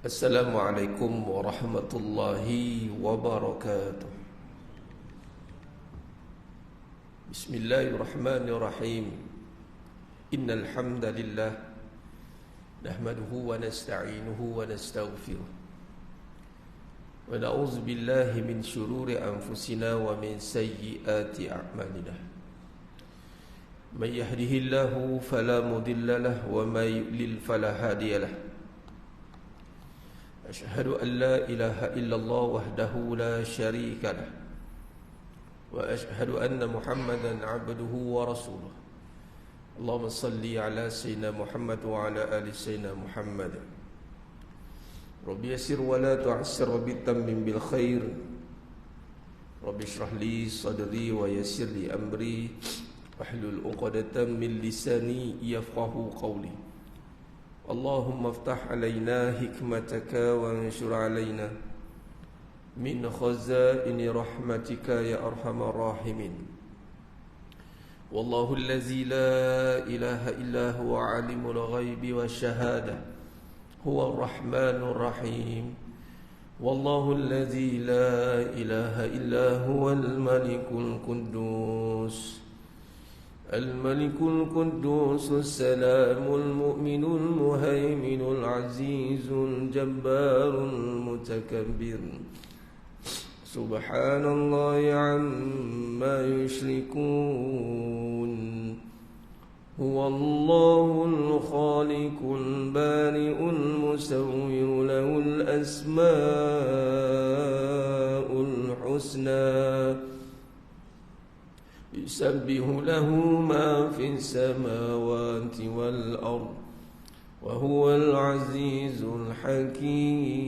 Assalamualaikum warahmatullahi wabarakatuh. Bismillahirrahmanirrahim. Innal hamdalillah nahmaduhu wa nasta'inuhu wa nastaghfiruh. Wa na'udzu billahi min shururi anfusina wa min sayyiati a'malina. May yahdihillahu fala mudilla lahu wa may yudlil fala hadiya lahu. أشهد أن لا إله إلا الله وحده لا شريك له وأشهد أن محمدا عبده ورسوله اللهم صل على سيدنا محمد وعلى آل سيدنا محمد رب يسر ولا تعسر وبتمم بالخير رب اشرح لي صدري ويسر لي أمري واحلل عقدة من لساني يفقهوا قولي اللهم افتح علينا حكمتك وانشر علينا من خزائن رحمتك يا أرحم الراحمين والله الذي لا إله إلا هو عالم الغيب والشهادة هو الرحمن الرحيم والله الذي لا إله إلا هو الملك القدوس الملك القدوس السلام المؤمن المهيمن العزيز الجبار المتكبر سبحان الله عما يشركون هو الله الخالق البارئ المصور له الأسماء الحسنى يسبح له ما في السماوات والأرض وهو العزيز الحكيم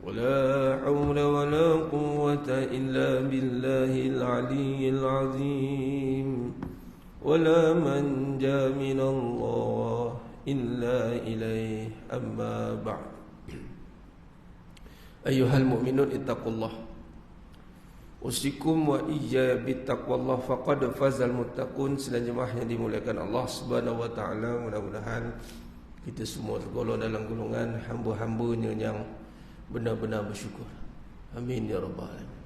ولا حول ولا قوة إلا بالله العلي العظيم ولا منجا من الله إلا إليه أما بعد أيها المؤمنون اتقوا الله Usikum wa iyya bittaqwallah faqad fazal muttaqun. Sedang jemaah yang dimuliakan Allah Subhanahu wa taala, mudah-mudahan kita semua tergolong dalam golongan hamba-hambanya yang benar-benar bersyukur. Amin ya rabbal alamin.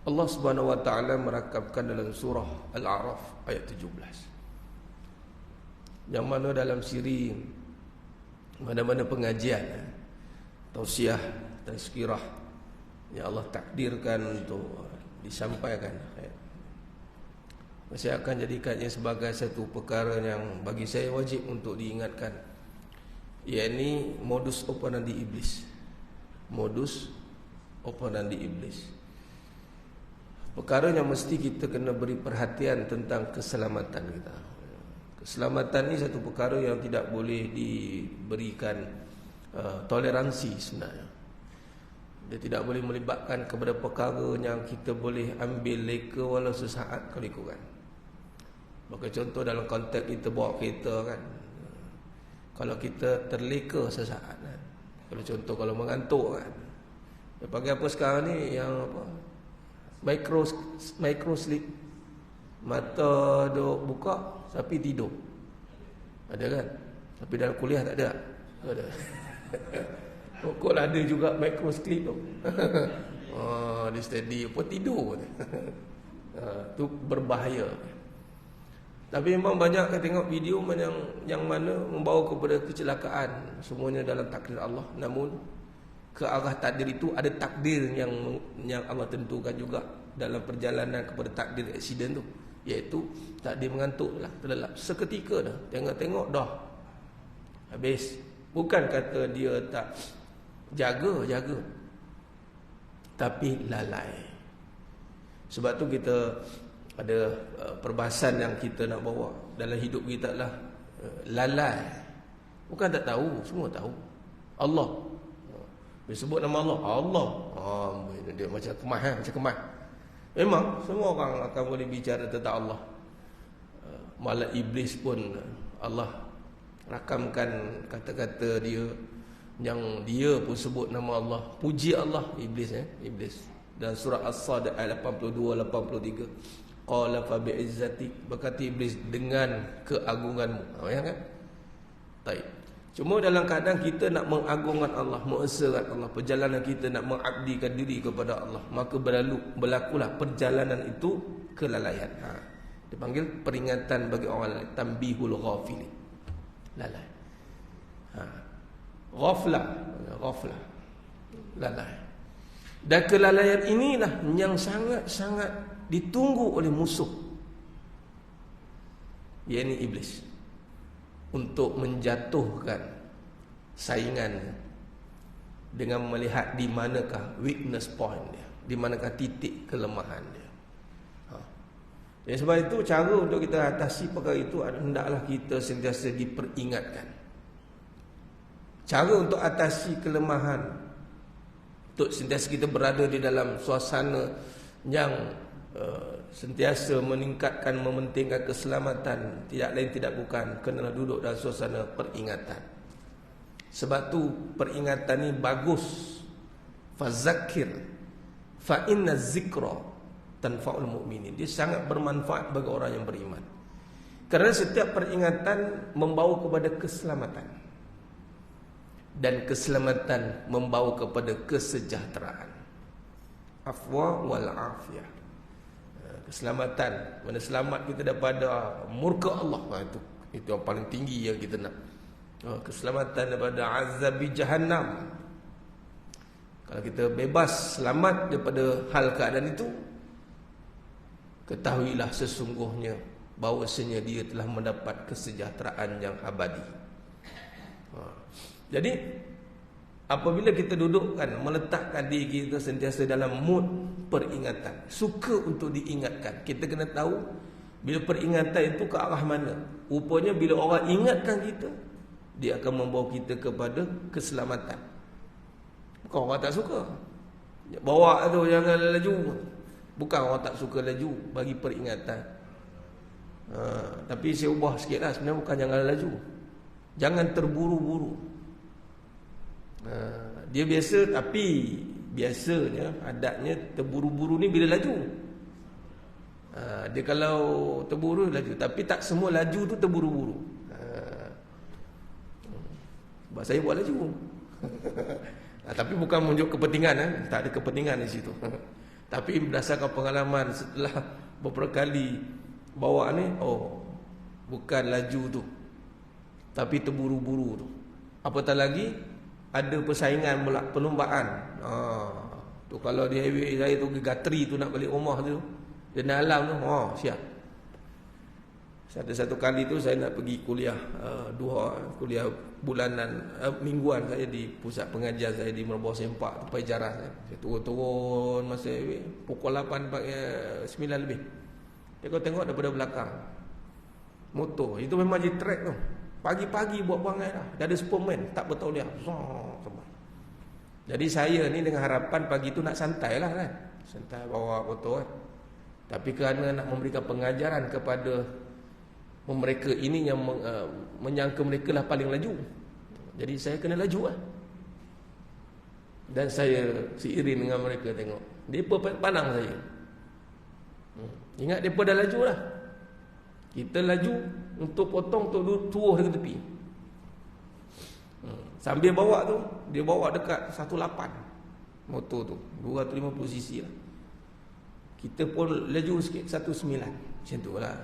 Allah Subhanahu wa taala merakabkan dalam surah Al-A'raf ayat 17. Yang mana dalam siri mana-mana pengajian, tausiah, tazkirah yang Allah takdirkan untuk disampaikan, saya akan jadikannya sebagai satu perkara yang bagi saya wajib untuk diingatkan, yakni modus operandi iblis. Modus operandi iblis, perkara yang mesti kita kena beri perhatian tentang keselamatan kita. Keselamatan ni satu perkara yang tidak boleh diberikan toleransi sebenarnya. Dia tidak boleh melibatkan kepada perkara yang kita boleh ambil leka walau sesaat kalau ikutkan. Bagi contoh dalam konteks kita bawa kereta kan, kalau kita terleka sesaat kan, kalau contoh kalau mengantuk kan, dia panggil apa sekarang ni yang apa, micro sleep, mata duk buka tapi tidur, ada kan? Tapi dalam kuliah tak ada. Pokok ada juga micro sleep tu. Dia steady apa tidur. Tu berbahaya. Tapi memang banyak kita tengok video yang mana membawa kepada kecelakaan. Semuanya dalam takdir Allah. Namun ke arah takdir itu ada takdir yang Allah tentukan juga dalam perjalanan kepada takdir aksiden tu, iaitu takdir mengantuk lah, terlelap seketika dah. Tengok dah habis. Bukan kata dia tak jaga, tapi lalai. Sebab tu kita ada perbahasan yang kita nak bawa dalam hidup kita lah, lalai. Bukan tak tahu, semua tahu. Allah, dia sebut nama Allah, dia macam kemas. Memang semua orang akan boleh bicara tentang Allah. Malah iblis pun Allah rakamkan kata-kata dia, yang dia pun sebut nama Allah, puji Allah. Iblis dan surah As-Sad ayat 82-83, qala fa bi'izzatik, berkata iblis dengan keagunganmu. Ya kan? Taib. Cuma dalam keadaan kita nak mengagungkan Allah, mengesakan Allah, perjalanan kita nak mengabdikan diri kepada Allah, maka berlakulah perjalanan itu kelalaian. Dipanggil peringatan bagi orang lalai, tanbihul ghafilin. Lalai. Ghaflah, lalai. Dan kelalaian inilah yang sangat-sangat ditunggu oleh musuh, yakni iblis, untuk menjatuhkan saingannya dengan melihat di manakah weakness point dia, di manakah titik kelemahan dia. Jadi sebab itu cara untuk kita atasi perkara itu hendaklah kita sentiasa diperingatkan. Cara untuk atasi kelemahan, untuk sentiasa kita berada di dalam suasana yang sentiasa meningkatkan, mementingkan keselamatan, tidak lain tidak bukan kenalah duduk dalam suasana peringatan. Sebab tu peringatan ni bagus. Fazakir fa inna zikra tanfa'ul mu'minin. Dia sangat bermanfaat bagi orang yang beriman. Kerana setiap peringatan membawa kepada keselamatan, dan keselamatan membawa kepada kesejahteraan. Afwa wal afiyah. Keselamatan, mana selamat kita daripada murka Allah. Itu yang paling tinggi yang kita nak. Keselamatan daripada azabi jahannam. Kalau kita bebas, selamat daripada hal keadaan itu, ketahuilah sesungguhnya bahawasanya dia telah mendapat kesejahteraan yang abadi. Jadi apabila kita dudukkan, meletakkan diri kita sentiasa dalam mood peringatan, suka untuk diingatkan, kita kena tahu bila peringatan itu ke arah mana. Rupanya bila orang ingatkan kita, dia akan membawa kita kepada keselamatan. Bukan orang tak suka, bawa tu jangan laju. Bukan orang tak suka laju, bagi peringatan. Tapi saya ubah sikit lah. Sebenarnya bukan jangan laju, jangan terburu-buru. Dia biasa, tapi biasanya adatnya terburu-buru ni bila laju. Dia kalau terburu laju, tapi tak semua laju tu terburu-buru. Sebab saya buat laju. Tapi bukan menunjuk kepentingan, tak ada kepentingan di situ. Tapi berdasarkan pengalaman setelah beberapa kali bawa ni, bukan laju tu, tapi terburu-buru tu. Apatah lagi ada persaingan pula, perlombaan. Tu kalau di highway saya tu Gatri tu nak balik rumah tu, dia nak alam tu, siap. Satu kali tu saya nak pergi kuliah, kuliah bulanan, mingguan saya di pusat pengajian saya di Merbau Sempak, tempat ijarah saya. Saya turun masa highway, pukul 8 9 lebih. Dia kau tengok daripada belakang motor, itu memang di track tu. Pagi-pagi buat perangai dah. Dia ada Superman, tak bertahu dia. Jadi saya ni dengan harapan pagi tu nak santai lah kan. Santai bawa motor kan. Tapi kerana nak memberikan pengajaran kepada mereka ini yang menyangka mereka lah paling laju, jadi saya kena laju lah. Dan saya seiring dengan mereka tengok. Mereka pandang saya. Ingat mereka dah laju lah. Kita laju untuk potong, untuk turuh ke tepi. Sambil bawa tu, dia bawa dekat 18 motor tu, 250cc lah. Kita pun laju sikit, 19. Macam tu lah.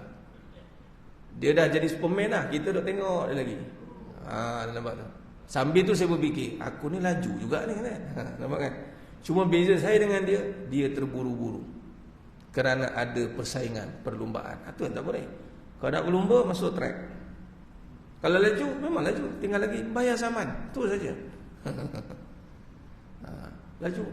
Dia dah jadi Superman lah. Kita duk tengok dia lagi. Nampak tu. Sambil tu saya berfikir, aku ni laju juga ni kan. Nampak kan? Cuma beza saya dengan dia, dia terburu-buru. Kerana ada persaingan, perlombaan. Itu yang tak boleh. Kalau nak berlumba, masuk track. Kalau laju, memang laju. Tinggal lagi bayar saman. Itu saja. Laju.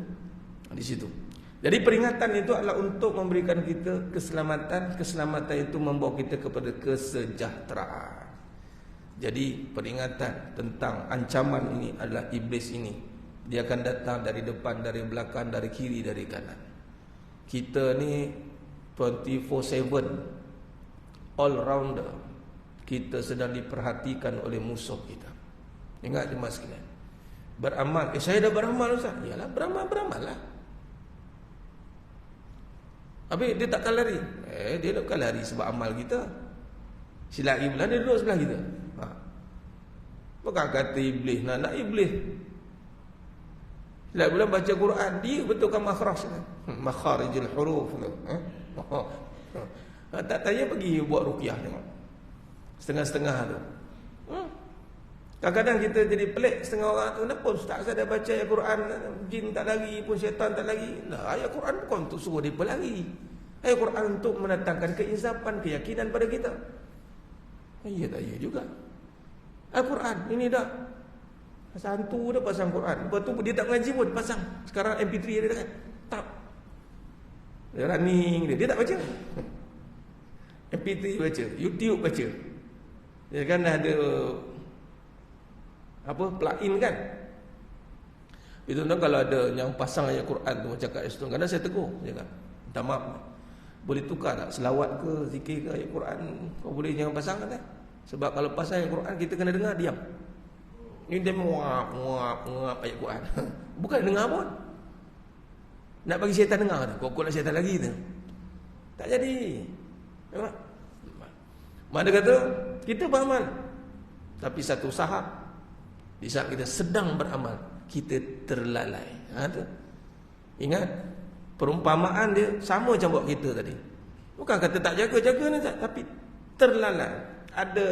Di situ. Jadi peringatan itu adalah untuk memberikan kita keselamatan. Keselamatan itu membawa kita kepada kesejahteraan. Jadi peringatan tentang ancaman ini adalah iblis ini. Dia akan datang dari depan, dari belakang, dari kiri, dari kanan. Kita ni 24/7 all rounder. Kita sedang diperhatikan oleh musuh kita. Ingat jemaah sekalian, beramal. Saya dah beramal Ustaz. Yalah, beramal lah. Habis dia takkan lari. Dia takkan lari sebab amal kita. Si lari pula dia duduk sebelah kita. Bukan kata iblis, nak iblis. Setiap bulan baca Quran, dia betulkan makhraj. Makharijul huruf tu. Tak tanya pergi buat ruqyah tengok. Setengah-setengah tu. Kadang-kadang kita jadi pelik setengah orang tu, kenapa ustaz saya dah baca ayat Quran, jin tak lari pun syaitan tak lari. Nah, ayat Quran bukan untuk suruh dia berlari. Ayat Quran untuk mendatangkan keinsapan, keyakinan pada kita. Ya tak ya juga. Al-Quran ini dah hantu dah pasang Quran. Lepas tu dia tak mengaji pun pasang. Sekarang MP3 dia dah kan. Tak. Dia running dia tak baca. MP3 baca, YouTube baca. Dia kan ada apa plugin kan. Itu kalau ada yang pasang ayat Quran tu macam kat situ, kadang saya tegur, dia kata, minta maaf, boleh tukar tak selawat ke zikir ke ayat Quran, kau boleh jangan pasang kan? Sebab kalau pasang ayat Quran kita kena dengar diam. Ini dia muap ayat Quran. Bukan dengar pun. Nak bagi syaitan dengar tu, kok nak syaitan lagi tu. Tak jadi. Nampak? Mana kata kita beramal, tapi satu saat di saat kita sedang beramal kita terlalai. Tu. Ingat perumpamaan dia sama macam buat kita tadi. Bukan kata tak jaga ni tak, tapi terlalai. Ada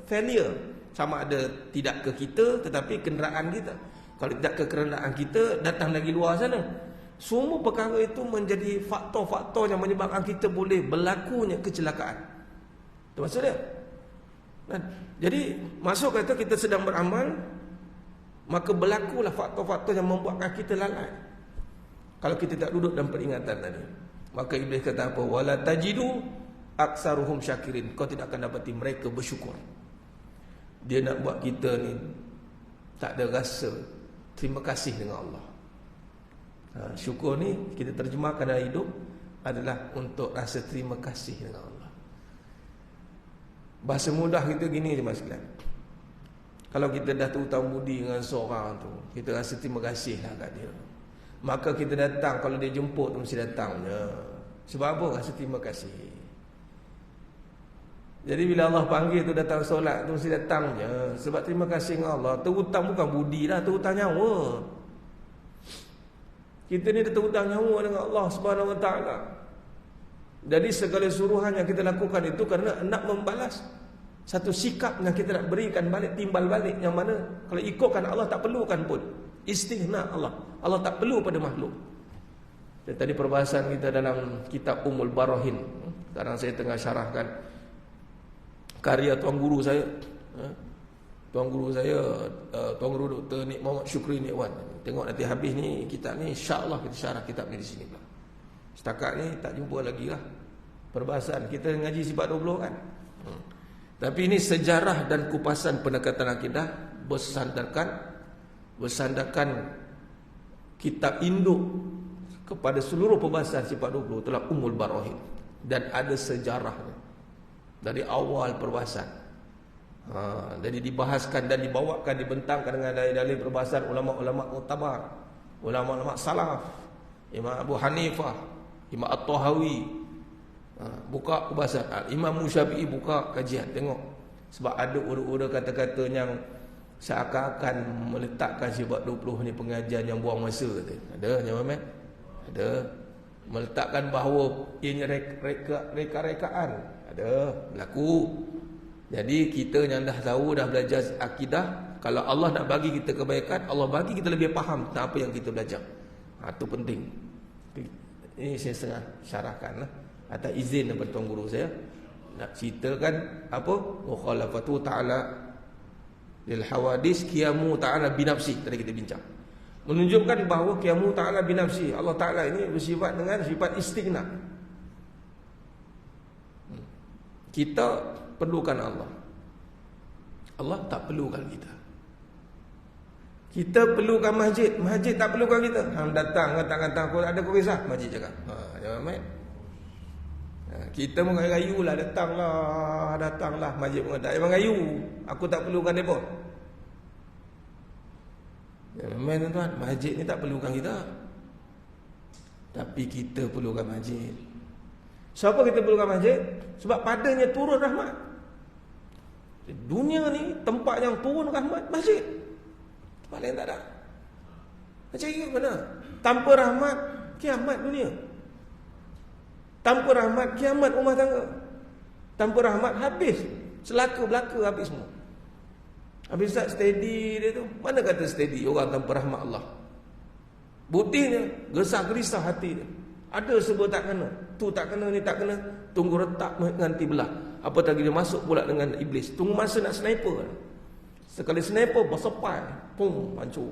failure, sama ada tidak ke kita tetapi kenderaan kita. Kalau tidak ke kenderaan kita, datang lagi luar sana. Semua perkara itu menjadi faktor-faktor yang menyebabkan kita boleh berlakunya kecelakaan. Itu maksud dia. Jadi masuk kata kita sedang beramal, maka berlakulah faktor-faktor yang membuatkan kita lalai. Kalau kita tak duduk dalam peringatan tadi, maka iblis kata apa? Wala tajidu aksaruhum syakirin. Kau tidak akan dapati mereka bersyukur. Dia nak buat kita ni tak ada rasa terima kasih dengan Allah. Syukur ni kita terjemahkan dalam hidup adalah untuk rasa terima kasih dengan Allah. Bahasa mudah kita gini je mas sekalian. Kalau kita dah terhutang budi dengan seorang tu, kita rasa terima kasih lah kat dia. Maka kita datang, kalau dia jemput tu mesti datang je. Sebab apa? Rasa terima kasih. Jadi bila Allah panggil tu datang solat tu mesti datang je. Sebab terima kasih dengan Allah. Terhutang bukan budi lah, terhutang nyawa. Kita ni dah terhutang nyawa dengan Allah Subhanahu Wa Taala. Jadi segala suruhan yang kita lakukan itu kerana nak membalas satu sikap yang kita nak berikan balik, timbal balik, yang mana kalau ikutkan Allah tak perlukan pun. Istighna Allah. Allah tak perlu pada makhluk. Dan tadi perbahasan kita dalam kitab Ummul Barahin. Sekarang saya tengah syarahkan karya tuan guru saya. Tuan guru saya, Tuan Guru Dr. Nik Muhammad Syukri Nikwan. Tengok nanti habis ni kitab ni, insya-Allah kita syarah kitab ni di sini pula. Setakat ni tak jumpa lagi lah perbahasan. Kita ngaji sifat 20 kan. Tapi ini sejarah dan kupasan pendekatan akidah bersandarkan kitab induk kepada seluruh pembahasan sifat 20 itulah Ummul Barahin. Dan ada sejarahnya dari awal perbahasan. Jadi dibahaskan dan dibawakan, dibentangkan dengan dalil-dalil perbahasan ulama-ulama muktabar, ulama-ulama salaf, Imam Abu Hanifah, Imam At-Tahawi, buka perbahasan, Imam Syafi'i buka kajian, tengok. Sebab ada urut-urut kata-kata yang seakan-akan meletakkan sifat 20 ni pengajian yang buang masa. Ada yang mana? Ada. Meletakkan bahawa ianya reka-rekaan. Ada, berlaku. Jadi kita yang dah tahu, dah belajar akidah, kalau Allah nak bagi kita kebaikan, Allah bagi kita lebih faham tentang apa yang kita belajar. Itu penting. Ini saya setengah syarahkan lah. Atas izin daripada tuan guru saya, nak ceritakan apa? Mukhalafatu ta'ala lil hawadis qiyamu ta'ala binafsi. Tadi kita bincang. Menunjukkan bahawa qiyamu ta'ala binafsi. Allah Ta'ala ini bersifat dengan sifat istighna. Kita perlukan Allah. Allah tak perlukan kita. Kita perlukan masjid. Masjid tak perlukan kita. Datang aku ada kisah, masjid cakap. Jangan main. Kita mengayu lah, datanglah. Masjid pun tak mengayu. Aku tak perlukan mereka. Jangan main tuan-tuan. Masjid ni tak perlukan kita. Tapi kita perlukan masjid. Siapa kita perlukan masjid? Sebab padanya turun rahmat. Dunia ni tempat yang turun rahmat masjid. Tempat lain tak ada. Macam ini mana? Tanpa rahmat, kiamat dunia. Tanpa rahmat, kiamat rumah tangga. Tanpa rahmat, habis. Celaka belaka habis semua. Habis Ustaz steady dia tu. Mana kata steady orang tanpa rahmat Allah? Buktinya, gesah gerisah hati dia. Ada sebab tak kena. Tu tak kena, ni tak kena. Tunggu retak nanti belah. Apatah dia masuk pula dengan iblis. Tunggu masa nak sniper. Sekali sniper bersepai, pum, hancur.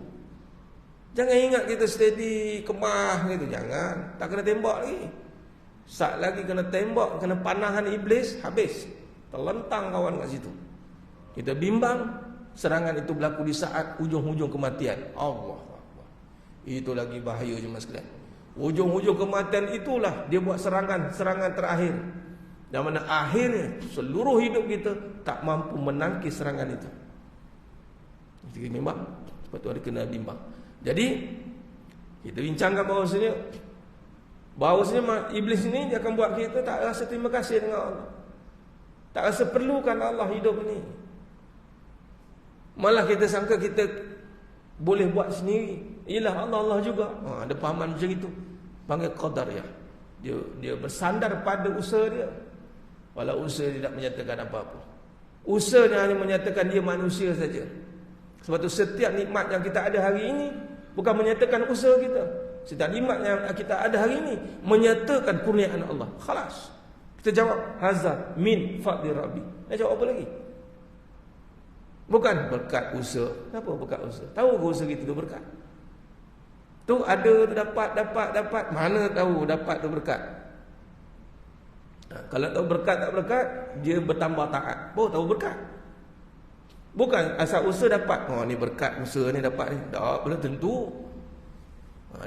Jangan ingat kita steady, kemah gitu. Jangan. Tak kena tembak lagi. Saat lagi kena tembak, kena panahan iblis, habis. Terlentang kawan kat situ. Kita bimbang, serangan itu berlaku di saat ujung-ujung kematian. Allah Akbar. Itu lagi bahaya jemaah sekalian. Ujung-ujung kematian itulah dia buat serangan terakhir. Yang mana akhirnya seluruh hidup kita tak mampu menangkis serangan itu. Kita bimbang. Sebab tu ada kena bimbang. Jadi kita bincangkan bahawasanya iblis ini dia akan buat kita tak rasa terima kasih dengan Allah. Tak rasa perlukan Allah hidup ini. Malah kita sangka kita boleh buat sendiri. Ialah Allah juga. Ada pahaman macam itu. Panggil qadar ya. Dia bersandar pada usaha dia. Walau usaha tidak menyatakan apa-apa. Usahanya hanya menyatakan dia manusia saja. Sebab tu setiap nikmat yang kita ada hari ini bukan menyatakan usaha kita. Setiap nikmat yang kita ada hari ini menyatakan kurniaan Allah. Khalas. Kita jawab hazar min fadli rabbi. Nak jawab apa lagi? Bukan berkat usaha. Kenapa berkat usaha? Tahu ke usaha kita tu berkat? Tu ada dapat. Mana tahu dapat tu berkat? Kalau tahu berkat tak berkat, dia bertambah taat. Tahu berkat. Bukan asal usaha dapat. Ni berkat usaha ni dapat ni. Tak, belum tentu.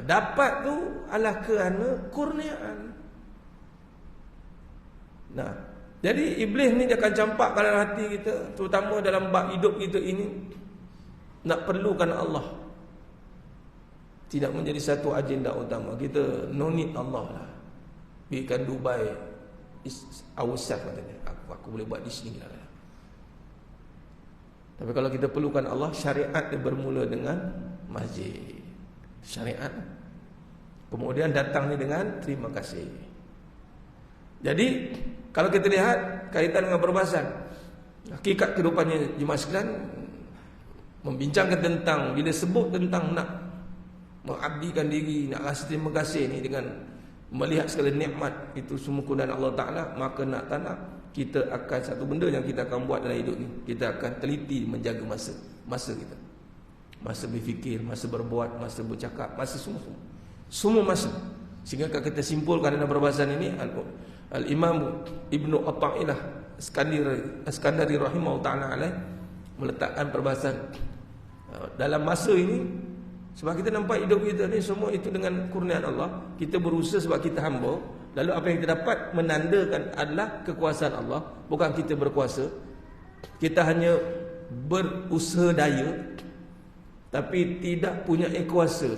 Dapat tu adalah kerana kurniaan. Nah, jadi iblis ni dia akan campak dalam hati kita, terutama dalam bab hidup kita ini. Nak perlukan Allah tidak menjadi satu agenda utama. Kita no need Allah lah. We can do by ourselves katanya. Aku boleh buat di sini lah. Tapi kalau kita perlukan Allah, syariat dia bermula dengan masjid. Syariat. Kemudian datang ni dengan terima kasih. Jadi kalau kita lihat kaitan dengan perbahasan, hakikat kehidupannya jemaah sekalian membincangkan tentang, bila sebut tentang nak mengabdikan diri, nak rasa terima kasih ni dengan melihat segala nikmat itu semua kurniaan Allah Ta'ala, maka nak tak nak kita akan satu benda yang kita akan buat dalam hidup ni, kita akan teliti menjaga masa kita, masa berfikir, masa berbuat, masa bercakap, masa semua masa. Sehingga kalau kita simpulkan dalam perbahasan ini, Al-Imam Ibnu Athaillah Iskandari rahimahullah ta'ala alaih meletakkan perbahasan dalam masa ini. Sebab kita nampak hidup kita ni semua itu dengan kurniaan Allah. Kita berusaha sebab kita hamba. Lalu apa yang kita dapat menandakan adalah kekuasaan Allah. Bukan kita berkuasa. Kita hanya berusaha daya, tapi tidak punya kuasa.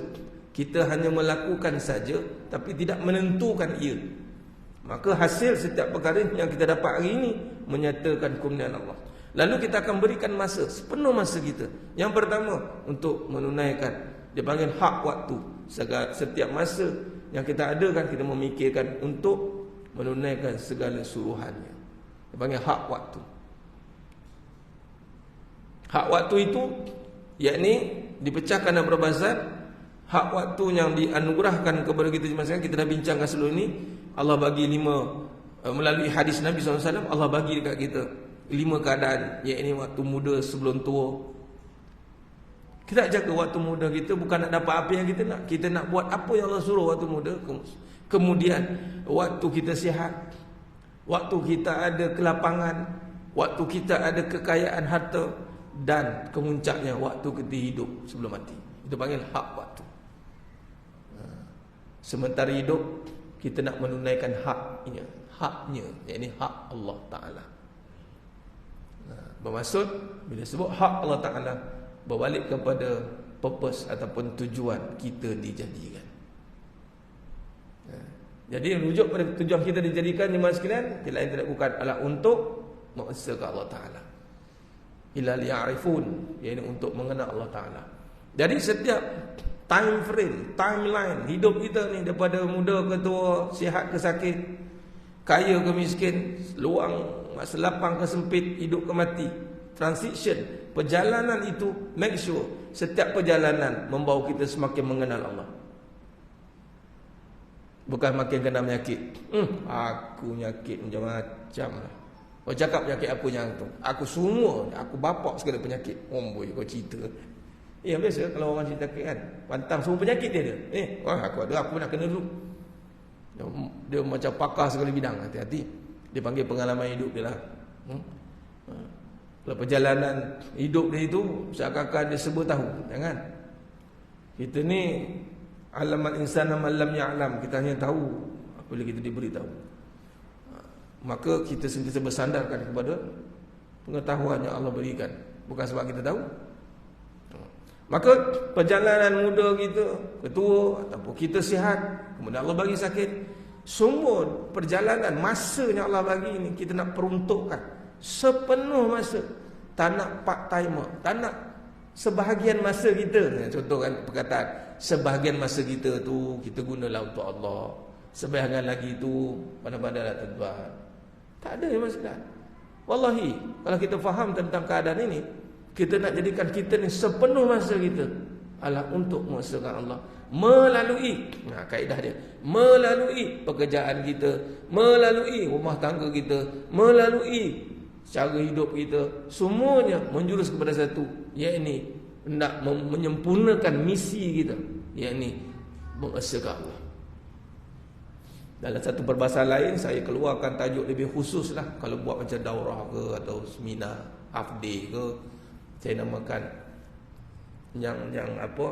Kita hanya melakukan saja, tapi tidak menentukan ia. Maka hasil setiap perkara yang kita dapat hari ini menyatakan kurniaan Allah. Lalu kita akan berikan masa, sepenuh masa kita. Yang pertama untuk menunaikan, dia panggil hak waktu. Setiap masa yang kita ada kan, kita memikirkan untuk menunaikan segala suruhannya. Dia panggil hak waktu. Hak waktu itu yakni dipecahkan dalam perbahasan. Hak waktu yang dianugerahkan kepada kita semasa kita dah bincangkan sebelum ini. Allah bagi 5 melalui hadis Nabi SAW. Allah bagi dekat kita 5 keadaan, yakni waktu muda sebelum tua. Kita jaga waktu muda kita, bukan nak dapat apa yang kita nak. Kita nak buat apa yang Allah suruh waktu muda. Kemudian waktu kita sihat, waktu kita ada kelapangan, waktu kita ada kekayaan harta, dan kemuncaknya waktu kita hidup sebelum mati. Itu panggil hak waktu. Sementara hidup kita nak menunaikan haknya, yakni hak Allah Ta'ala. Bermaksud bila sebut hak Allah Ta'ala, berbalik kepada purpose ataupun tujuan kita dijadikan. Jadi rujuk pada tujuan kita dijadikan jemaah sekalian, tidak lain tidak bukan adalah untuk mengesahkan Allah Ta'ala. illa liya'rifun, iaitu untuk mengenal Allah Ta'ala. Jadi setiap time frame, timeline hidup kita ni, daripada muda ke tua, sihat ke sakit, kaya ke miskin, luang, masa lapang ke sempit, hidup ke mati, transition, perjalanan itu, make sure setiap perjalanan membawa kita semakin mengenal Allah. Bukan makin kena penyakit. Aku penyakit macam-macam lah. Kau cakap penyakit apa yang tu? Aku semua, aku bapak segala penyakit. Boy, kau cerita. Yang biasa kalau orang cerita kan, pantang semua penyakit dia ada. Aku ada, aku nak kena dulu. Dia macam pakar segala bidang. Hati-hati. Dia panggil pengalaman hidup dia lah. Kalau perjalanan hidup dia itu seakan-akan dia serba tahu. Jangan. Kita ni alamal insana man lam ya'lam, kita hanya tahu apabila kita diberitahu. Maka kita sentiasa bersandarkan kepada pengetahuan yang Allah berikan, bukan sebab kita tahu. Maka perjalanan muda kita, ketua ataupun kita sihat, kemudian Allah bagi sakit, semua perjalanan masa yang Allah bagi ini kita nak peruntukkan sepenuh masa. Tak nak part timer, tak nak sebahagian masa kita. Contoh kan perkataan, sebahagian masa kita tu kita gunalah untuk Allah, sebahagian lagi tu pandai-pandailah tuan-tuan. Tak ada yang masalah. Wallahi, kalau kita faham tentang keadaan ini, kita nak jadikan kita ni sepenuh masa kita adalah untuk mengesahkan Allah melalui, kaedah dia, melalui pekerjaan kita, melalui rumah tangga kita, melalui cara hidup kita, semuanya menjurus kepada satu, iaitu nak menyempurnakan misi kita, iaitu mengesahkan Allah. Dalam satu perbahasan lain saya keluarkan tajuk lebih khusus lah. Kalau buat macam daurah ke atau seminar half day ke, saya namakan yang apa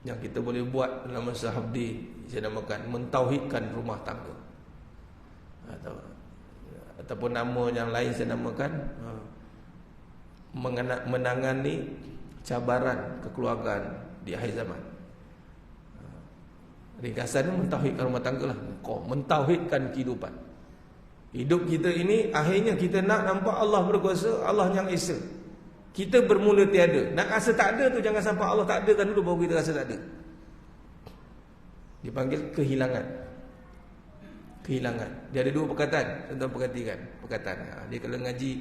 yang kita boleh buat dalam masa half day, saya namakan mentauhidkan rumah tangga, ataupun nama yang lain saya namakan menangani cabaran kekeluargaan di akhir zaman. Ringkasannya mentauhidkan rumah tangga lah. Kau mentauhidkan kehidupan. Hidup kita ini akhirnya kita nak nampak Allah berkuasa, Allah yang esa. Kita bermula tiada. Nak rasa tak ada tu jangan sampai Allah tak ada kan dulu baru kita rasa tak ada. Dipanggil kehilangan. Kehilangan. Dia ada dua perkataan, tuan-tuan perhatikan perkataan. Dia kalau ngaji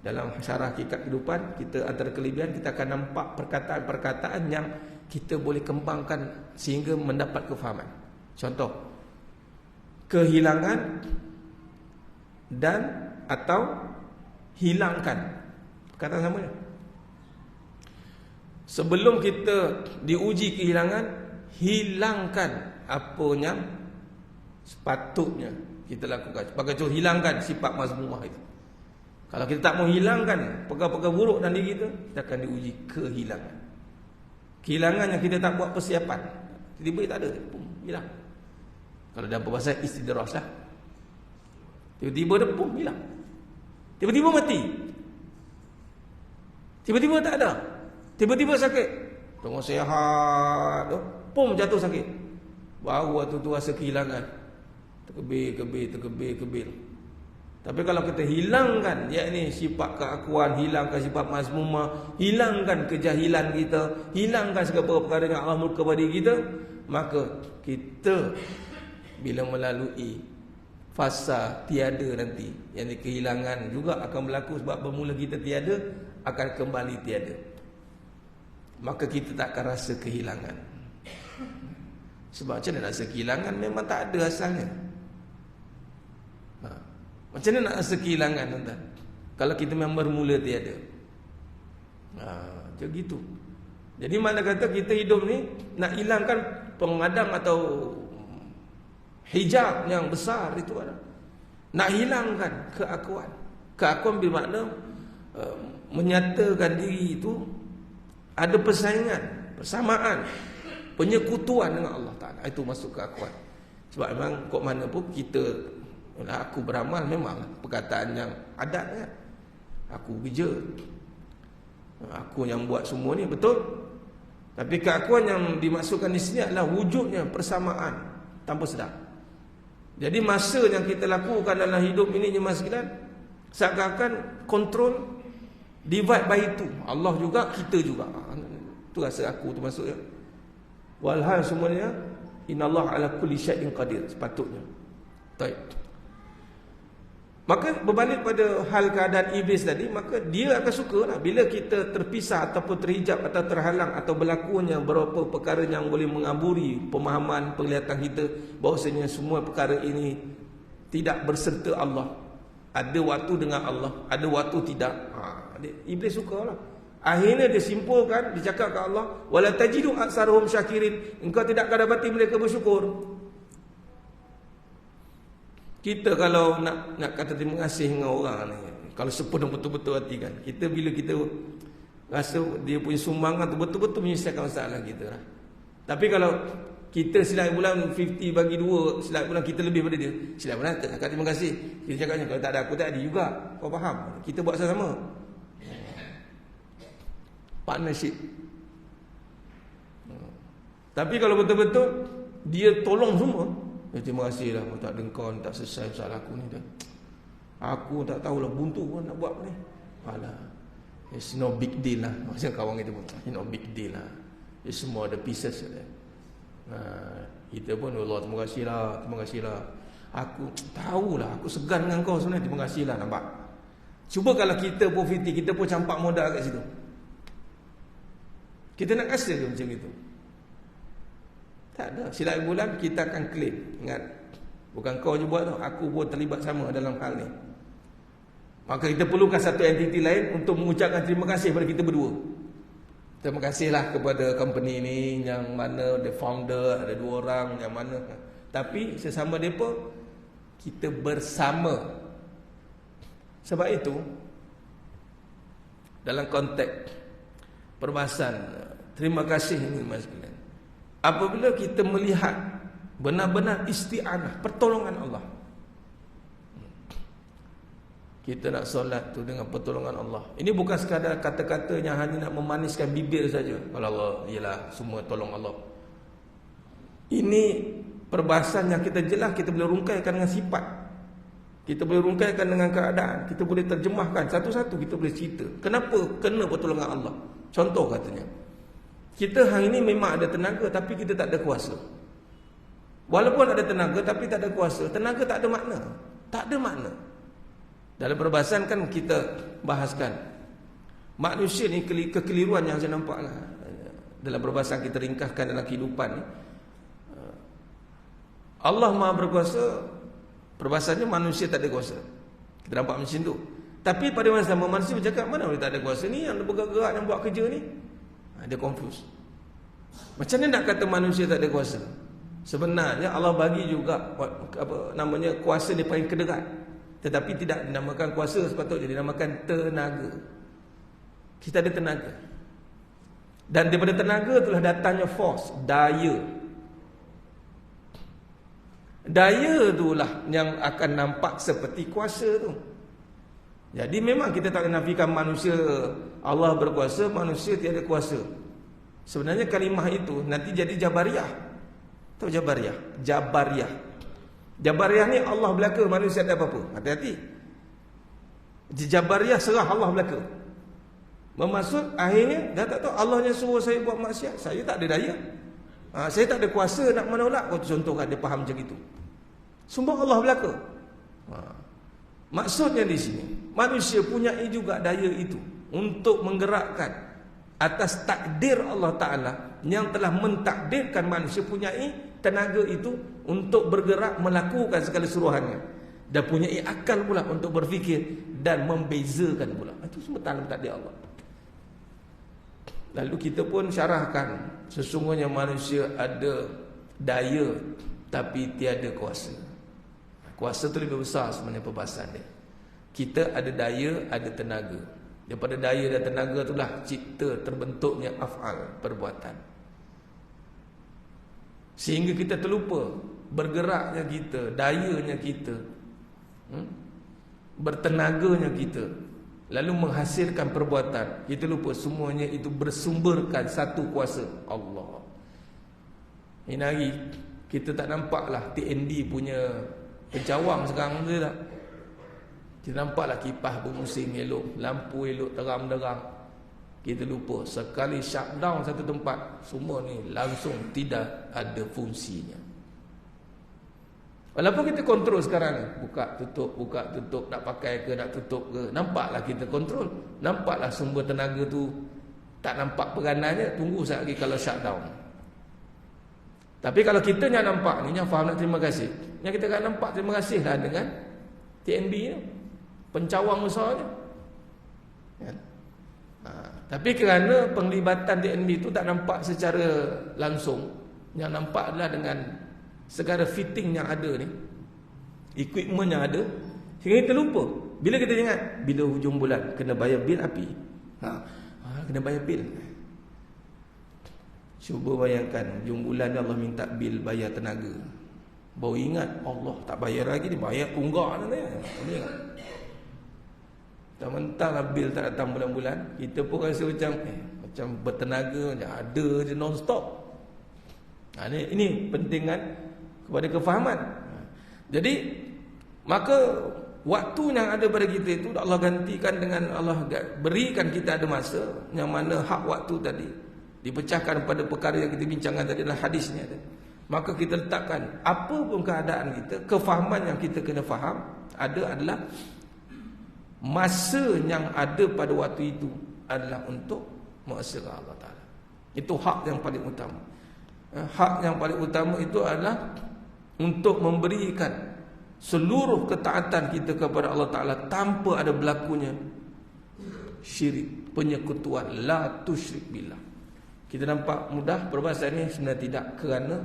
dalam syarah hakikat kehidupan, kita antara kelebihan kita akan nampak perkataan-perkataan yang kita boleh kembangkan sehingga mendapat kefahaman. Contoh, kehilangan dan atau hilangkan, perkataan sama je. Sebelum kita diuji kehilangan, hilangkan apa yang sepatutnya kita lakukan. Sebagai contoh, hilangkan sifat mazmumah itu. Kalau kita tak mau hilangkan perkara-perkara buruk dalam diri kita, kita akan diuji kehilangan. Kehilangan yang kita tak buat persiapan, tiba-tiba tak ada, pum, hilang. Kalau dalam perbahasan istidraj lah, tiba-tiba dia pum, hilang. Tiba-tiba mati, tiba-tiba tak ada, tiba-tiba sakit, tengok sihat, pum, jatuh sakit. Baru waktu tu rasa kehilangan, terkebir. Tapi kalau kita hilangkan, yakni sifat keakuan, hilangkan sifat mazmumah, hilangkan kejahilan kita, hilangkan segala perkara yang Allah murka pada kita, maka kita bila melalui fasa tiada nanti, yakni kehilangan juga akan berlaku sebab bermula kita tiada, akan kembali tiada. Maka kita tak akan rasa kehilangan. Sebab macam mana rasa kehilangan? Memang tak ada asalnya. Macam mana nak rasa kehilangan, tuan-tuan? Kalau kita memang bermula tiada. Macam gitu. Jadi mana kata kita hidup ni nak hilangkan pengadang atau hijab yang besar itu ada. Nak hilangkan keakuan. Keakuan bermakna menyatakan diri itu ada persaingan, persamaan, penyekutuan dengan Allah Ta'ala. Itu masuk keakuan. Sebab memang kok mana pun kita, aku beramal memang perkataan yang adat kan. Aku kerja, aku yang buat semua ni, betul. Tapi keakuan yang dimaksudkan di sini adalah wujudnya persamaan tanpa sedar. Jadi masa yang kita lakukan dalam hidup ini jemaah sekalian, seakan-akan kontrol Divide by two. Allah juga, kita juga. Tu rasa aku tu masuk ya. Walhal semuanya innallaha ala kulli syai'in qadir, sepatutnya. Baik. Maka berbalik pada hal keadaan iblis tadi, maka dia akan suka lah bila kita terpisah ataupun terhijab atau terhalang atau berlakunya beberapa perkara yang boleh mengaburi pemahaman penglihatan kita bahawasanya semua perkara ini tidak berserta Allah. Ada waktu dengan Allah, ada waktu tidak. Iblis sukalah. Akhirnya dia simpulkan, dia cakap ke Allah, wala tajidu aktsaruhum syakirin, engkau tidak akan dapati mereka bersyukur. Kita kalau nak kata terima kasih dengan orang ni, kalau sepenuh betul-betul hati kan, kita bila kita rasa dia punya sumbangan tu betul-betul menyelesaikan masalah kita lah. Tapi kalau kita silap bulan 50 bagi 2, silap bulan kita lebih daripada dia, silap bulan tak cakap terima kasih, kita cakapnya kalau tak ada aku tak ada juga. Kau faham? Kita buat sama-sama. Partnership. Tapi kalau betul-betul dia tolong semua, terima kasih lah, aku tak ada kau, tak selesai masalah aku ni dah. Aku tak tahulah buntu pun nak buat ni. Alah, it's no big deal lah. Macam kawan kita pun, it's no big deal lah. It's semua the pieces lah. Kita pun, Allah terima kasih lah. Aku tahulah, aku segan dengan kau sebenarnya, terima kasih lah, nampak? Cuba kalau kita pun 50, kita pun campak modal kat situ. Kita nak kasih ke macam itu? Tak ada. Silap bulan kita akan claim. Ingat, bukan kau je buat tau, aku pun terlibat sama dalam hal ni. Maka kita perlukan satu entiti lain untuk mengucapkan terima kasih kepada kita berdua. Terima kasihlah kepada company ni, yang mana the founder, ada 2 orang, yang mana. Tapi sesama mereka, kita bersama. Sebab itu, dalam konteks perbahasan terima kasih ini, mas sekalian, apabila kita melihat benar-benar isti'anah, pertolongan Allah, kita nak solat tu dengan pertolongan Allah. Ini bukan sekadar kata-kata yang hanya nak memaniskan bibir saja. Kalau Allah, ialah semua tolong Allah. Ini perbahasan yang kita jelas, kita boleh rungkaikan dengan sifat, kita boleh rungkaikan dengan keadaan, kita boleh terjemahkan satu-satu, kita boleh cerita kenapa kena pertolongan Allah. Contoh katanya, kita hari ini memang ada tenaga tapi kita tak ada kuasa. Walaupun ada tenaga tapi tak ada kuasa, tenaga tak ada makna. Tak ada makna. Dalam perbahasan kan kita bahaskan manusia ni kekeliruan yang saya nampak lah. Dalam perbahasan kita ringkaskan dalam kehidupan ni, Allah Maha berkuasa, perbahasannya manusia tak ada kuasa. Kita nampak macam tu. Tapi pada masa sama manusia bercakap, mana boleh tak ada kuasa ni, yang bergerak-gerak, yang buat kerja ni. Dia confused. Macam mana nak kata manusia tak ada kuasa? Sebenarnya Allah bagi juga kuasa ni paling kedekat, tetapi tidak dinamakan kuasa, sepatutnya dinamakan tenaga. Kita ada tenaga, dan daripada tenaga itulah datangnya force, daya. Daya itulah yang akan nampak seperti kuasa tu. Jadi memang kita tak menafikan manusia, Allah berkuasa, manusia tiada kuasa. Sebenarnya kalimah itu nanti jadi Jabariyah. Tahu Jabariyah? Jabariyah ni Allah belaka, manusia tak apa-apa. Hati-hati. Jabariyah serah Allah belaka. Bermaksud akhirnya dah tak tahu, Allah yang suruh saya buat maksiat, saya tak ada daya. Saya tak ada kuasa nak menolak. Contohkan dia faham macam itu. Sumpah Allah belaka. Maksudnya di sini, manusia punya juga daya itu untuk menggerakkan atas takdir Allah Ta'ala yang telah mentakdirkan manusia punyai tenaga itu untuk bergerak melakukan segala suruhannya, dan punyai akal pula untuk berfikir dan membezakan pula. Itu semua takdir Allah. Lalu kita pun syarahkan, sesungguhnya manusia ada daya tapi tiada kuasa. Kuasa tu lebih besar sebenarnya perbahasan dia. Kita ada daya, ada tenaga. Daripada daya dan tenaga itulah cipta terbentuknya af'al, perbuatan. Sehingga kita terlupa bergeraknya kita, dayanya kita, bertenaganya kita, lalu menghasilkan perbuatan. Kita lupa semuanya itu bersumberkan satu kuasa, Allah. Ini hari kita tak nampaklah TND punya pencawang sekarang tu tak. Kita nampaklah kipas bermusim elok, lampu elok terang-terang. Kita lupa sekali shutdown satu tempat, semua ni langsung tidak ada fungsinya. Walaupun kita kontrol sekarang ni, buka tutup, nak pakai ke, nak tutup ke, nampaklah kita kontrol. Nampaklah sumber tenaga tu tak nampak peranannya, tunggu sekejap lagi kalau shutdown. Tapi kalau kita yang nampak ni, yang faham nak terima kasih, yang kita akan nampak terima kasih lah dengan TNB ni, pencawang usahanya. Kan? Tapi kerana penglibatan TNB tu tak nampak secara langsung, yang nampak adalah dengan segala fitting yang ada ni, equipment yang ada, sehingga kita lupa. Bila kita ingat, bila hujung bulan kena bayar bil api, kena bayar bil. Cuba bayangkan hujung bulan Allah minta bil bayar tenaga, baru ingat Allah tak bayar lagi, dia bayar tunggak ni. Mentang-mentang bil tak datang bulan-bulan, kita pun rasa macam bertenaga, macam ada je non-stop. Ini pentingan kepada kefahaman. Jadi maka waktu yang ada pada kita itu Allah gantikan dengan, Allah berikan kita ada masa yang mana hak waktu tadi dipecahkan pada perkara yang kita bincangkan tadi adalah hadisnya. Maka kita letakkan apa pun keadaan kita, kefahaman yang kita kena faham adalah masa yang ada pada waktu itu adalah untuk mengesahkan Allah Ta'ala. Itu hak yang paling utama. Hak yang paling utama itu adalah untuk memberikan seluruh ketaatan kita kepada Allah Ta'ala tanpa ada berlakunya syirik, penyekutuan. La tusyrik billah. Kita nampak mudah perbahasan ini, sebenarnya tidak, kerana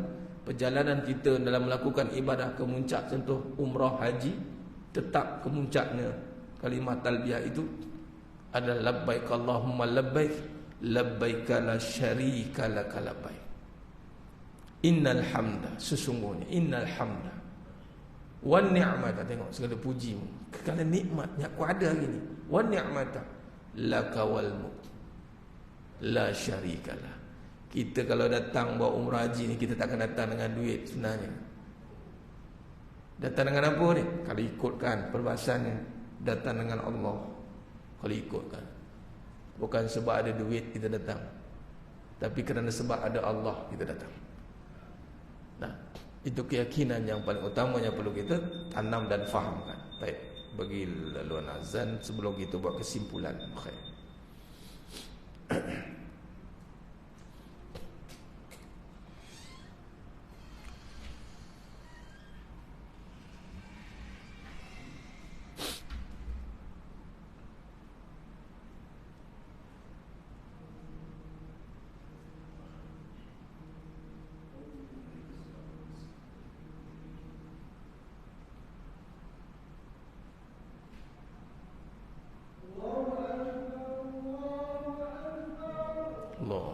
perjalanan kita dalam melakukan ibadah ke muncak, contoh umrah haji, tetap ke muncaknya kalimah talbiyah itu adalah labbaik Allahumma labbaik, labbaik la syarika lak labbaik. Innal hamda, sesungguhnya innal hamda wan ni'mata, tengok segala pujimu, kekal nikmat yang aku ada hari ni, wan ni'mata laka wal mulk la syarikalah. Kita kalau datang bawa umrah haji ni, kita takkan datang dengan duit sebenarnya. Datang dengan apa ni? Kalau ikutkan perbahasannya, datang dengan Allah. Kalau ikutkan, bukan sebab ada duit kita datang, tapi kerana sebab ada Allah kita datang. Nah, itu keyakinan yang paling utama yang perlu kita tanam dan fahamkan. Baik, bagi laluan azan sebelum kita buat kesimpulan. Baik. Allah.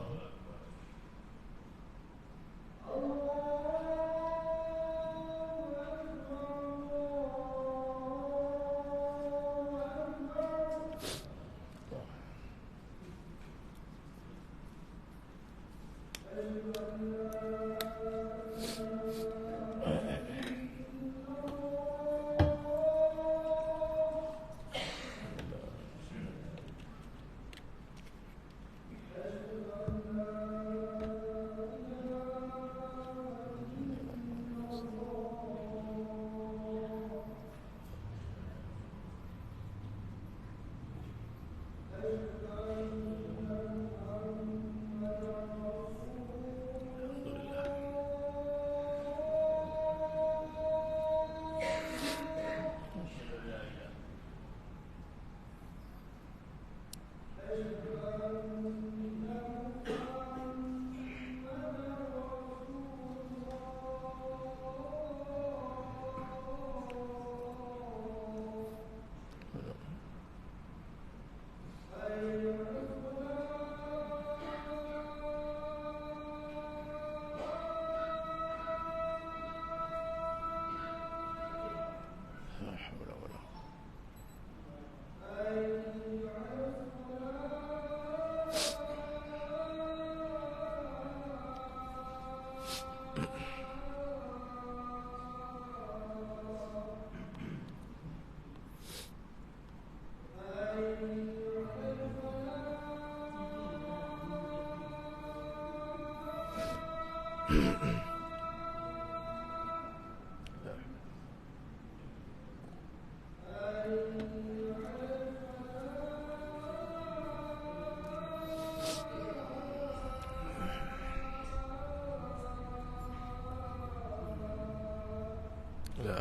La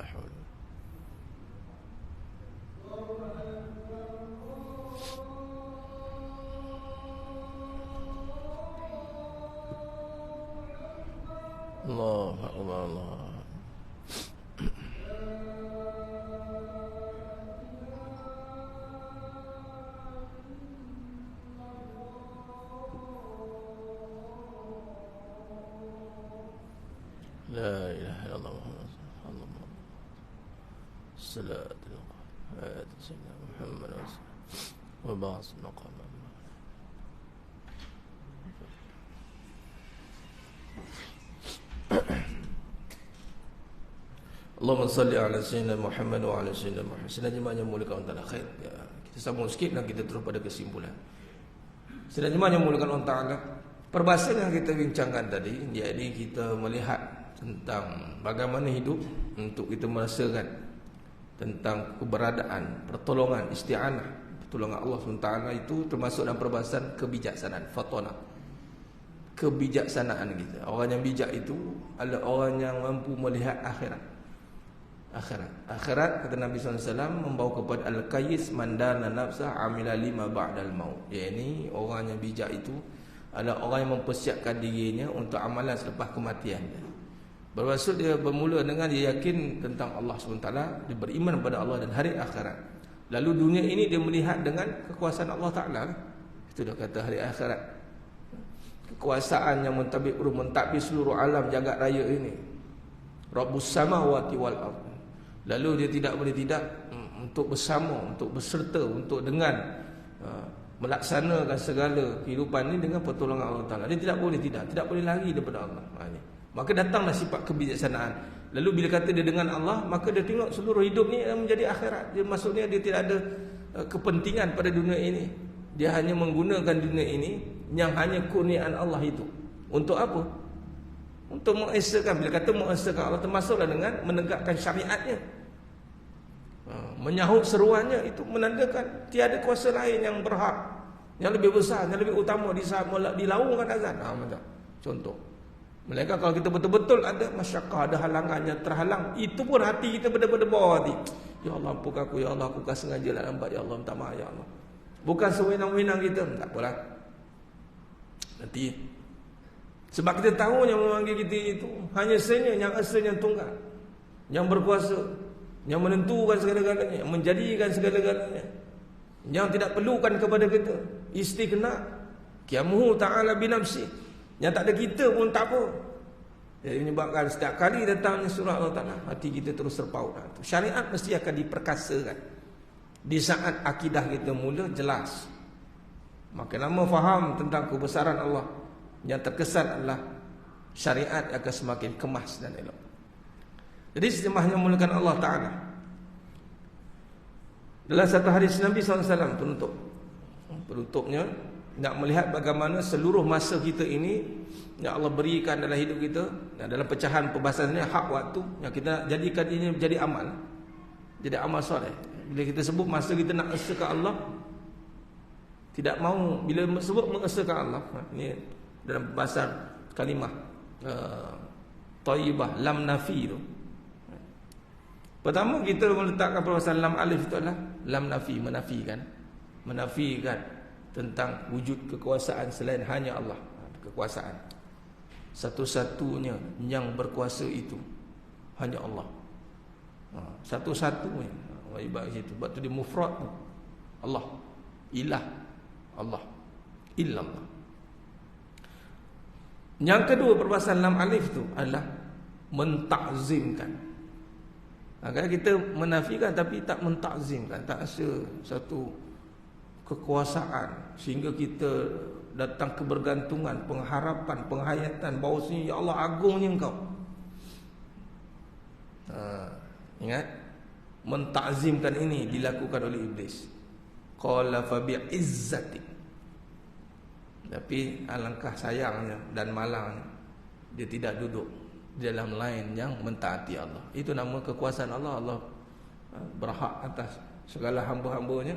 haul. Allah Allah Allah. La ilaha illallah Muhammad sallallahu salatu ala sayyidina Muhammad wa ba'as maqam. Allahumma salli ala sayyidina Muhammad wa ala sayyidina Muhammad. Senajan mulakan Allah Taala khair. Ya, kita sambung sikit dan kita terus pada kesimpulan. Senajan mulakan Allah Taala. Perbahasan yang kita bincangkan tadi, jadi kita melihat tentang bagaimana hidup untuk kita merasakan tentang keberadaan pertolongan isti'anah, pertolongan Allah SWT itu termasuk dalam perbahasan kebijaksanaan, fatona. Kebijaksanaan kita. Orang yang bijak itu adalah orang yang mampu melihat akhirat. Akhirat kata Nabi SAW membawa kepada al-qayyis mandana nafsah amila lima ba'dal maut. Ini orang yang bijak itu adalah orang yang mempersiapkan dirinya untuk amalan selepas kematian. Bermaksud dia bermula dengan dia yakin tentang Allah SWT, dia beriman kepada Allah dan hari akhirat. Lalu dunia ini dia melihat dengan kekuasaan Allah Ta'ala. Itu dah kata hari akhirat. Kekuasaan yang mentadbir seluruh alam jagat raya ini. Rabbus samawati wal ardh. Lalu dia tidak boleh tidak untuk bersama, untuk berserta, untuk dengan melaksanakan segala kehidupan ini dengan pertolongan Allah Ta'ala. Dia tidak boleh lari daripada Allah. Maka datanglah sifat kebijaksanaan. Lalu bila kata dia dengan Allah, maka dia tengok seluruh hidup ni menjadi akhirat. Dia maksudnya dia tidak ada kepentingan pada dunia ini. Dia hanya menggunakan dunia ini yang hanya kurniaan Allah itu. Untuk apa? Untuk mengesakan. Bila kata mengesakan Allah, termasuklah dengan menegakkan syariatnya. Menyahut seruannya itu menandakan tiada kuasa lain yang berhak, yang lebih besar, yang lebih utama di saat dilaungkan azan. Macam contoh. Melainkan kalau kita betul-betul ada masyakkah, ada halangan yang terhalang, itu pun hati kita benar-benar bawah hati. Ya Allah ampunkan aku, ya Allah aku bukan sengaja lah lambat, ya Allah minta maaf ya Allah. Bukan sewenang-wenang kita, tak apalah. Nanti sebab kita tahu yang memanggil kita itu hanya Sanya yang asalnya tunggal, yang berkuasa, yang menentukan segala-galanya, yang menjadikan segala-galanya, yang tidak perlukan kepada kita istighna, qiyamuhu ta'ala binafsi, yang tak ada kita pun tak apa. Jadi menyebabkan setiap kali datangnya surah Allah Ta'ala, hati kita terus terpaut. Syariat mesti akan diperkasakan di saat akidah kita mula jelas. Makin lama faham tentang kebesaran Allah, yang terkesan adalah syariat akan semakin kemas dan elok. Jadi sejemahnya mulakan Allah Ta'ala. Dalam satu hadis Nabi SAW penutupnya nak melihat bagaimana seluruh masa kita ini yang Allah berikan dalam hidup kita, dan dalam pecahan perbahasan ini hak waktu yang kita nak jadikan ini menjadi amal, jadi amal soleh. Bila kita sebut masa kita nak esakan Allah, tidak mau bila sebut mengesakan Allah, ini dalam perbahasan kalimah thayyibah lam nafi tu. Pertama kita meletakkan perbahasan lam alif itu adalah lam nafi, menafikan tentang wujud kekuasaan selain hanya Allah. Kekuasaan satu-satunya yang berkuasa itu hanya Allah. Satu-satunya. Ibarat situ. Sebab tu dia mufrad tu. Allah. Ilah. Allah. Illallah. Yang kedua perbahasan lam alif tu adalah mentakzimkan. Kadang kita menafikan tapi tak mentakzimkan, tak rasa satu kekuasaan sehingga kita datang kebergantungan, pengharapan, penghayatan bahawasanya ya Allah agungnya Engkau. Ingat, mentakzimkan ini dilakukan oleh iblis. Qala fa bi'izzatik. Tapi alangkah sayangnya dan malangnya, dia tidak duduk di dalam lain yang mentaati Allah. Itu nama kekuasaan Allah. Allah berhak atas segala hamba-hambanya.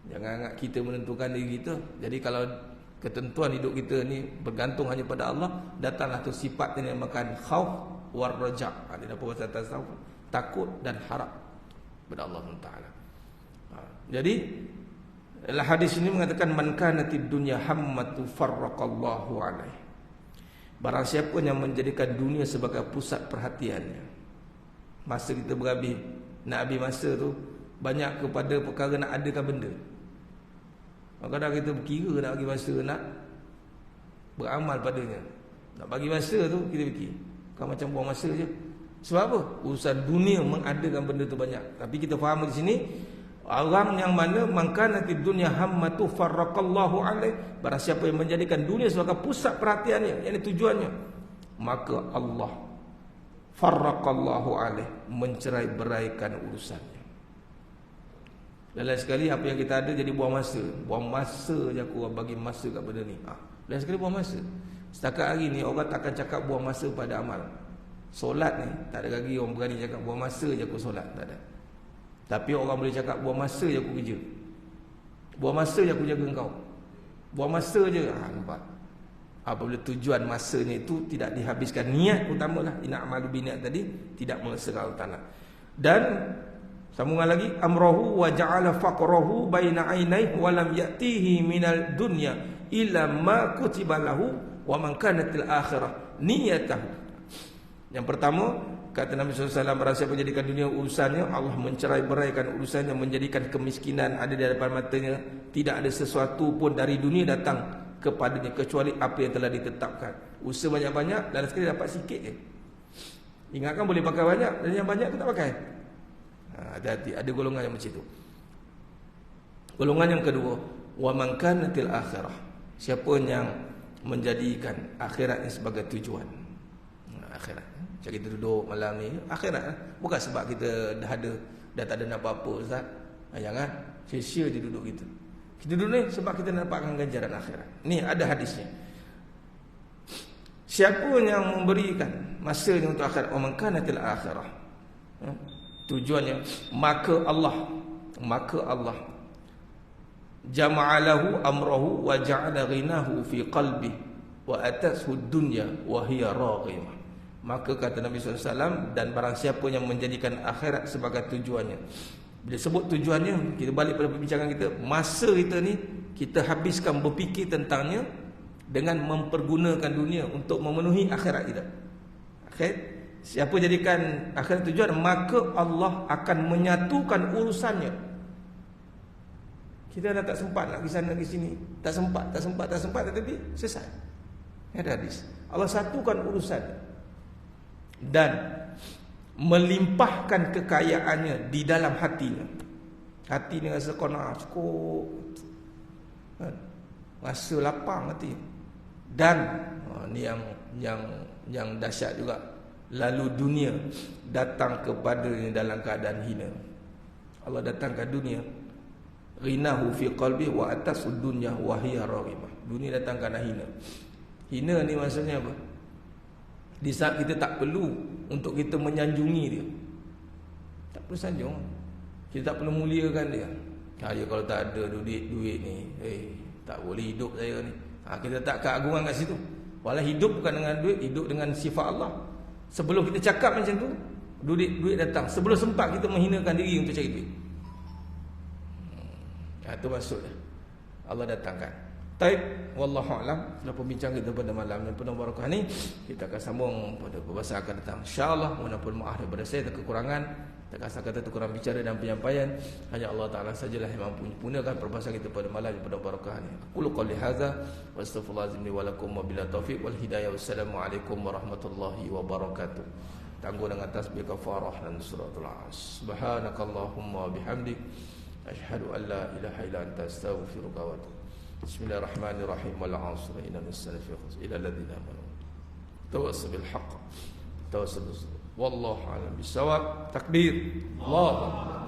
Jangan anggap kita menentukan diri kita. Jadi kalau ketentuan hidup kita ni bergantung hanya pada Allah, datanglah tu sifat yang dinamakan khauf war raja'. Ada dalam bahasa tasawuf, takut dan harap kepada Allah Taala. Jadi dalam hadis ini mengatakan man kanatid dunya hammatu farraqallahu alaihi. Barang siapa yang menjadikan dunia sebagai pusat perhatiannya. Masa kita berhabis nak habis masa tu banyak kepada perkara nak adakan benda. Kadang-kadang kita berkira nak bagi masa, nak beramal padanya. Nak bagi masa tu kita fikir, kau macam buang masa je. Sebab apa? Urusan dunia mengadakan benda tu banyak. Tapi kita faham di sini, orang yang mana mangkanatid dunya hammatu farraqallahu alaih, barang siapa yang menjadikan dunia sebagai pusat perhatiannya, yakni tujuannya, maka Allah farraqallahu alaih, mencerai-beraikan urusannya. Lain sekali apa yang kita ada jadi buang masa. Buang masa je aku bagi masa kat benda ni. Lain sekali buang masa. Setakat hari ni orang takkan cakap buang masa pada amal. Solat ni tak ada lagi orang berani cakap buang masa je aku solat, tak ada. Tapi orang boleh cakap buang masa je aku kerja. Buang masa je aku jaga engkau. Buang masa je. Nampak. Apabila tujuan masanya itu tidak dihabiskan, niat utamalah, ina'malu biniat tadi, tidak mengesahkan Allah Ta'ala. Dan sambungan lagi, amrahu wa ja'ala faqrahu baina ainaihi wa lam ya'tihi minal dunya illa ma kutiba lahu wa man kanatil akhirah niyatahu. Yang pertama, kata Nabi SAW, barang siapa menjadikan dunia urusannya, Allah mencerai-beraikan urusannya, menjadikan kemiskinan ada di hadapan matanya, tidak ada sesuatu pun dari dunia datang kepadanya kecuali apa yang telah ditetapkan. Usaha banyak-banyak dan sekali dapat sikit je. Ingatkan boleh pakai banyak, dan yang banyak tu tak pakai. Hati-hati, ada golongan yang macam itu. Golongan yang kedua, wa man kanatil akhirah, siapa yang menjadikan akhiratnya sebagai tujuan. Akhirat, macam kita duduk malam ni, akhirat, bukan sebab kita dah tak ada nak apa-apa, Ustaz. Jangan sia-sia je duduk kita. Kita duduk ni sebab kita nak dapatkan ganjaran akhirat. Ni ada hadisnya. Siapa yang memberikan masanya untuk akhirat, wa man kanatil akhirah, tujuannya, maka Allah jama'alahu amrahu wa ja'ala ghinahu fi qalbi wa atashu dunya wa hiya raghimah. Maka kata Nabi SAW, dan barang siapa yang menjadikan akhirat sebagai tujuannya. Bila sebut tujuannya, kita balik pada perbincangan kita, masa kita ni kita habiskan berfikir tentangnya dengan mempergunakan dunia untuk memenuhi akhirat kita. Okay? Siapa jadikan akhirat tujuan, maka Allah akan menyatukan urusannya. Kita dah tak sempat nak pergi sana pergi sini, tak sempat, tetapi selesai. Ada hadis, Allah satukan urusan dan melimpahkan kekayaannya di dalam hatinya. Hati ni rasa qanaah, cukup, rasa lapang hati. Dan ni yang dahsyat juga, lalu dunia datang kepadanya dalam keadaan hina. Allah datangkan dunia, ghinahu fi qalbi wa atasud dunya wa hiya raghimah. Dunia datang kerana hina. Hina ni maksudnya apa? Di saat kita tak perlu untuk kita menyanjungi dia, tak perlu sanjung, kita tak perlu muliakan dia. Dia kalau tak ada duit ni, tak boleh hidup saya ni. Kita tak keagungan kat situ. Walau hidup bukan dengan duit, hidup dengan sifat Allah. Sebelum kita cakap macam tu, duit datang. Sebelum sempat kita menghinakan diri untuk cari duit. Itu maksudnya Allah datangkan. Taib, wallahu a'lam. Setelah perbincangan kita pada malam yang penuh barakah ni, kita akan sambung pada perbahasan akan datang. InsyaAllah, mohon maaf daripada saya kekurangan, terkasar kata terkurang bicara dan penyampaian. Hanya Allah Ta'ala sajalah yang mampu menyempurnakan perbahasan kita pada malam yang penuh barakah ni. Aqulu qawli hadza wa astaghfirullahalazim li wa lakum wa bila taufiq wal hidayah. Wassalamualaikum warahmatullahi wabarakatuh. Tangguh dengan tasbih kafarah dan suratul as. Subhanakallahumma bihamdik, asyhadu an la ilaha illa anta, astaghfiruka wa atubu. Bismillahirrahmanirrahim. Wal 'asri innal insana lafi khusr illa alladziina aamanu tawassaw bil haqq tawassaw bis sabr. Wallahu a'lam bissawab. Takbir. Allahu akbar.